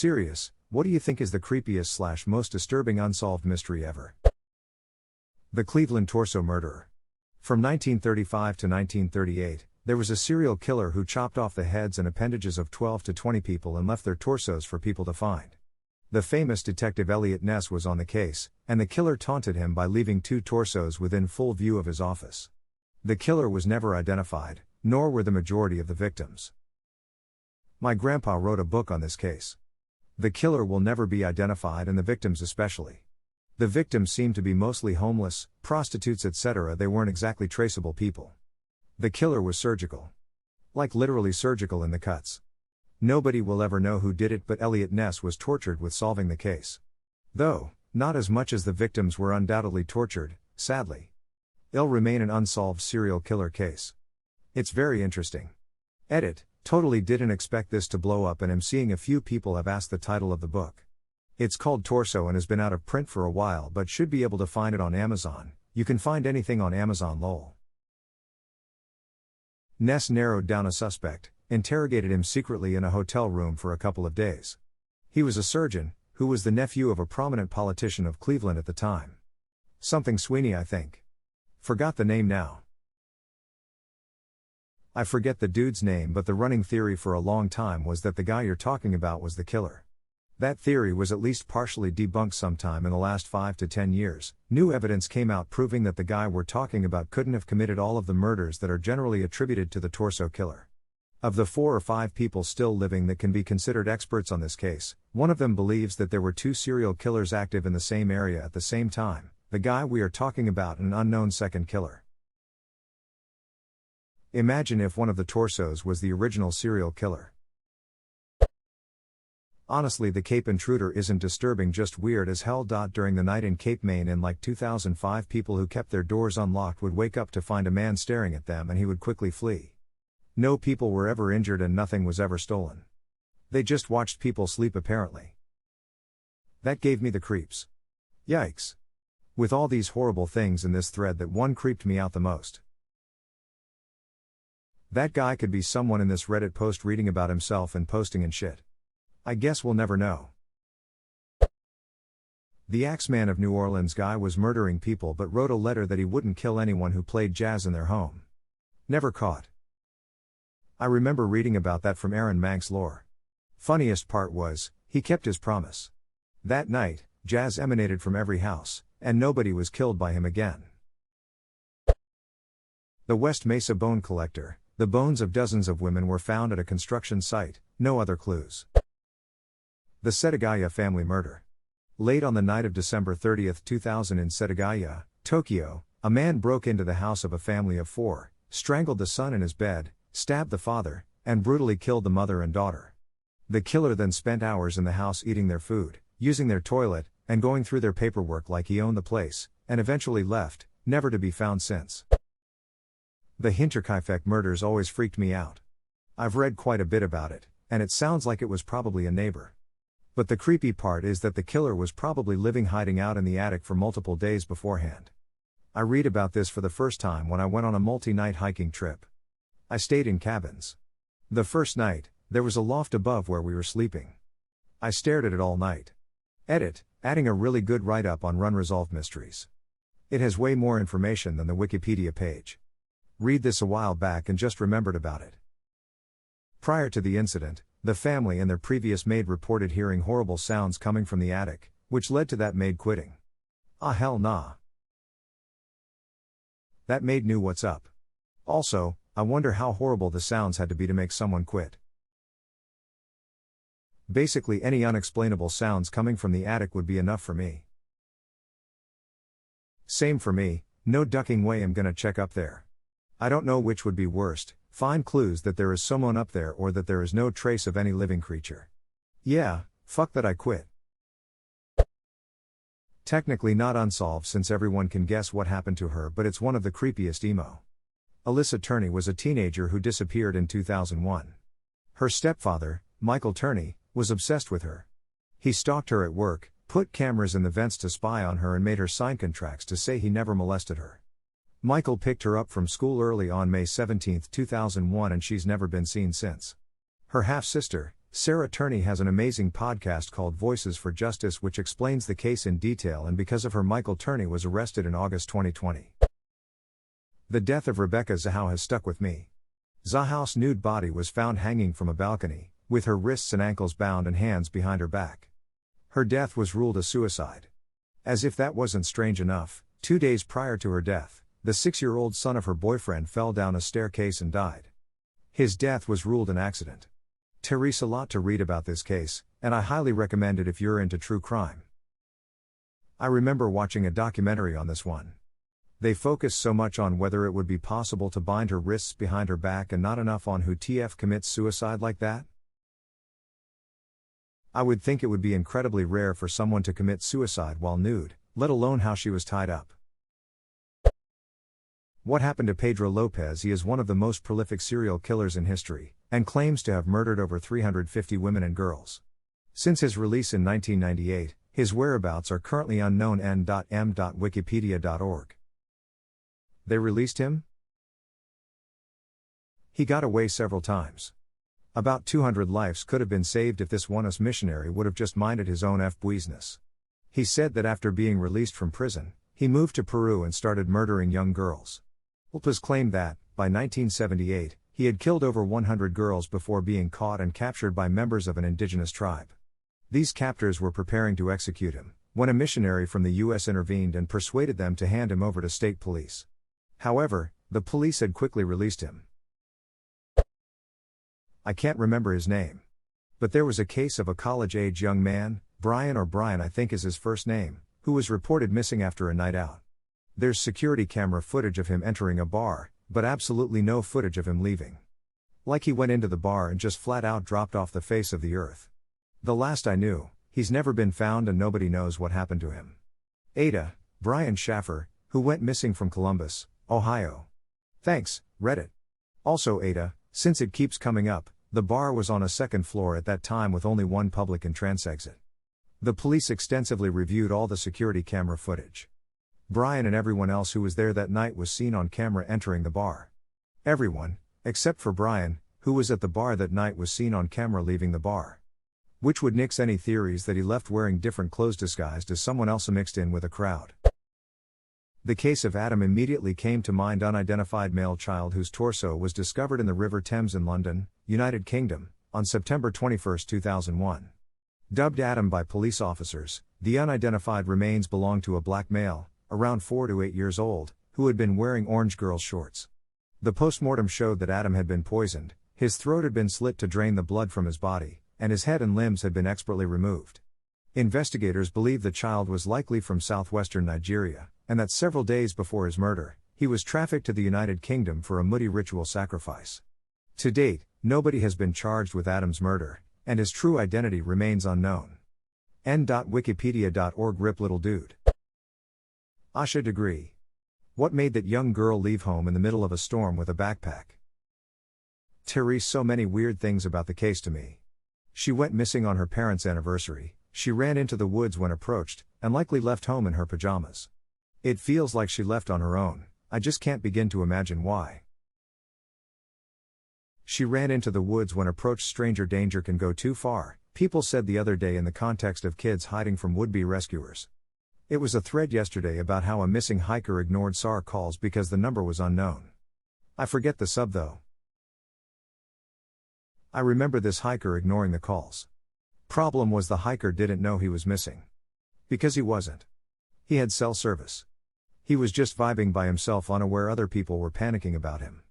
Serious, what do you think is the creepiest / most disturbing unsolved mystery ever? The Cleveland Torso Murderer. From 1935 to 1938, there was a serial killer who chopped off the heads and appendages of 12 to 20 people and left their torsos for people to find. The famous detective Eliot Ness was on the case, and the killer taunted him by leaving 2 torsos within full view of his office. The killer was never identified, nor were the majority of the victims. My grandpa wrote a book on this case. The killer will never be identified, and the victims especially. The victims seemed to be mostly homeless, prostitutes, etc. They weren't exactly traceable people. The killer was surgical. Like literally surgical in the cuts. Nobody will ever know who did it, but Eliot Ness was tortured with solving the case. Though, not as much as the victims were undoubtedly tortured, sadly. It'll remain an unsolved serial killer case. It's very interesting. Edit, totally didn't expect this to blow up, and am seeing a few people have asked the title of the book. It's called Torso and has been out of print for a while, but should be able to find it on Amazon. You can find anything on Amazon lol. Ness narrowed down a suspect, interrogated him secretly in a hotel room for a couple of days. He was a surgeon, who was the nephew of a prominent politician of Cleveland at the time. Something Sweeney, I think. Forgot the name now. I forget the dude's name, but the running theory for a long time was that the guy you're talking about was the killer. That theory was at least partially debunked sometime in the last 5 to 10 years. New evidence came out proving that the guy we're talking about couldn't have committed all of the murders that are generally attributed to the torso killer. Of the 4 or 5 people still living that can be considered experts on this case, one of them believes that there were 2 serial killers active in the same area at the same time, the guy we are talking about and an unknown second killer. Imagine if one of the torsos was the original serial killer. Honestly, the Cape intruder isn't disturbing, just weird as hell. During the night in Cape, Maine in like 2005, people who kept their doors unlocked would wake up to find a man staring at them, and he would quickly flee. No people were ever injured and nothing was ever stolen. They just watched people sleep apparently. That gave me the creeps. Yikes. With all these horrible things in this thread, that one creeped me out the most. That guy could be someone in this Reddit post reading about himself and posting and shit. I guess we'll never know. The Axeman of New Orleans guy was murdering people but wrote a letter that he wouldn't kill anyone who played jazz in their home. Never caught. I remember reading about that from Aaron Mank's lore. Funniest part was, he kept his promise. That night, jazz emanated from every house, and nobody was killed by him again. The West Mesa bone collector. The bones of dozens of women were found at a construction site, no other clues. The Setagaya family murder. Late on the night of December 30, 2000 in Setagaya, Tokyo, a man broke into the house of a family of 4, strangled the son in his bed, stabbed the father, and brutally killed the mother and daughter. The killer then spent hours in the house eating their food, using their toilet, and going through their paperwork like he owned the place, and eventually left, never to be found since. The Hinterkaifeck murders always freaked me out. I've read quite a bit about it, and it sounds like it was probably a neighbor. But the creepy part is that the killer was probably hiding out in the attic for multiple days beforehand. I read about this for the first time when I went on a multi-night hiking trip. I stayed in cabins. The first night, there was a loft above where we were sleeping. I stared at it all night. Edit, adding a really good write-up on Unresolved Mysteries. It has way more information than the Wikipedia page. Read this a while back and just remembered about it. Prior to the incident, the family and their previous maid reported hearing horrible sounds coming from the attic, which led to that maid quitting. Ah hell nah. That maid knew what's up. Also, I wonder how horrible the sounds had to be to make someone quit. Basically, any unexplainable sounds coming from the attic would be enough for me. Same for me, no ducking way I'm gonna check up there. I don't know which would be worst, find clues that there is someone up there or that there is no trace of any living creature. Yeah, fuck that, I quit. Technically not unsolved since everyone can guess what happened to her, but it's one of the creepiest emo. Alyssa Turney was a teenager who disappeared in 2001. Her stepfather, Michael Turney, was obsessed with her. He stalked her at work, put cameras in the vents to spy on her and made her sign contracts to say he never molested her. Michael picked her up from school early on May 17, 2001 and she's never been seen since. Her half-sister, Sarah Turney has an amazing podcast called Voices for Justice which explains the case in detail, and because of her Michael Turney was arrested in August 2020. The death of Rebecca Zahau has stuck with me. Zahau's nude body was found hanging from a balcony, with her wrists and ankles bound and hands behind her back. Her death was ruled a suicide. As if that wasn't strange enough, 2 days prior to her death, the 6-year-old son of her boyfriend fell down a staircase and died. His death was ruled an accident. There's a lot to read about this case, and I highly recommend it if you're into true crime. I remember watching a documentary on this one. They focused so much on whether it would be possible to bind her wrists behind her back and not enough on who TF commits suicide like that. I would think it would be incredibly rare for someone to commit suicide while nude, let alone how she was tied up. What happened to Pedro Lopez? He is one of the most prolific serial killers in history, and claims to have murdered over 350 women and girls. Since his release in 1998, his whereabouts are currently unknown. n.m.wikipedia.org. They released him? He got away several times. About 200 lives could have been saved if this one-us missionary would have just minded his own business. He said that after being released from prison, he moved to Peru and started murdering young girls. Lopez claimed that, by 1978, he had killed over 100 girls before being caught and captured by members of an indigenous tribe. These captors were preparing to execute him, when a missionary from the U.S. intervened and persuaded them to hand him over to state police. However, the police had quickly released him. I can't remember his name. But there was a case of a college-age young man, Brian I think is his first name, who was reported missing after a night out. There's security camera footage of him entering a bar, but absolutely no footage of him leaving. Like he went into the bar and just flat out dropped off the face of the earth. The last I knew, he's never been found and nobody knows what happened to him. Ada, Brian Schaffer, who went missing from Columbus, Ohio. Thanks, Reddit. Also Ada, since it keeps coming up, the bar was on a second floor at that time with only one public entrance exit. The police extensively reviewed all the security camera footage. Brian and everyone else who was there that night was seen on camera entering the bar. Everyone, except for Brian, who was at the bar that night, was seen on camera leaving the bar. Which would nix any theories that he left wearing different clothes disguised as someone else mixed in with a crowd. The case of Adam immediately came to mind. Unidentified male child whose torso was discovered in the River Thames in London, United Kingdom, on September 21, 2001. Dubbed Adam by police officers, the unidentified remains belonged to a black male, around 4 to 8 years old, who had been wearing orange girl shorts. The postmortem showed that Adam had been poisoned, his throat had been slit to drain the blood from his body, and his head and limbs had been expertly removed. Investigators believe the child was likely from southwestern Nigeria, and that several days before his murder, he was trafficked to the United Kingdom for a Mudi ritual sacrifice. To date, nobody has been charged with Adam's murder, and his true identity remains unknown. n.wikipedia.org. Rip little dude. Asha Degree. What made that young girl leave home in the middle of a storm with a backpack? There's so many weird things about the case to me. She went missing on her parents' anniversary, she ran into the woods when approached, and likely left home in her pajamas. It feels like she left on her own, I just can't begin to imagine why. She ran into the woods when approached. Stranger danger can go too far, people said the other day in the context of kids hiding from would-be rescuers. It was a thread yesterday about how a missing hiker ignored SAR calls because the number was unknown. I forget the sub though. I remember this hiker ignoring the calls. Problem was the hiker didn't know he was missing. Because he wasn't. He had cell service. He was just vibing by himself, unaware other people were panicking about him.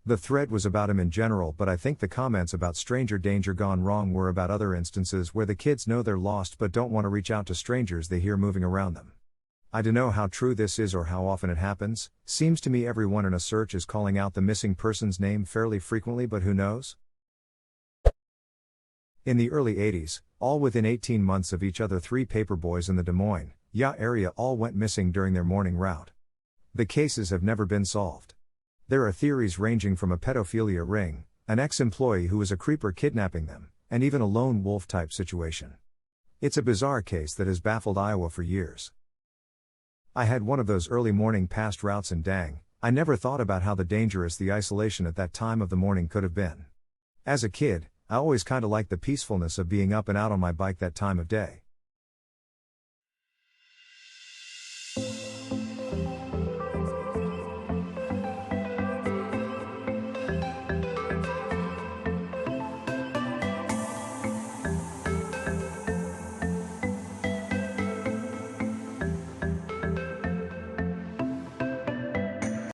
The thread was about him in general, but I think the comments about stranger danger gone wrong were about other instances where the kids know they're lost but don't want to reach out to strangers they hear moving around them. I don't know how true this is or how often it happens. Seems to me everyone in a search is calling out the missing person's name fairly frequently, but who knows? In the early 80s, all within 18 months of each other, 3 paper boys in the Des Moines, area all went missing during their morning route. The cases have never been solved. There are theories ranging from a pedophilia ring, an ex-employee who was a creeper kidnapping them, and even a lone wolf type situation. It's a bizarre case that has baffled Iowa for years. I had one of those early morning past routes and dang, I never thought about how dangerous the isolation at that time of the morning could have been. As a kid, I always kinda liked the peacefulness of being up and out on my bike that time of day.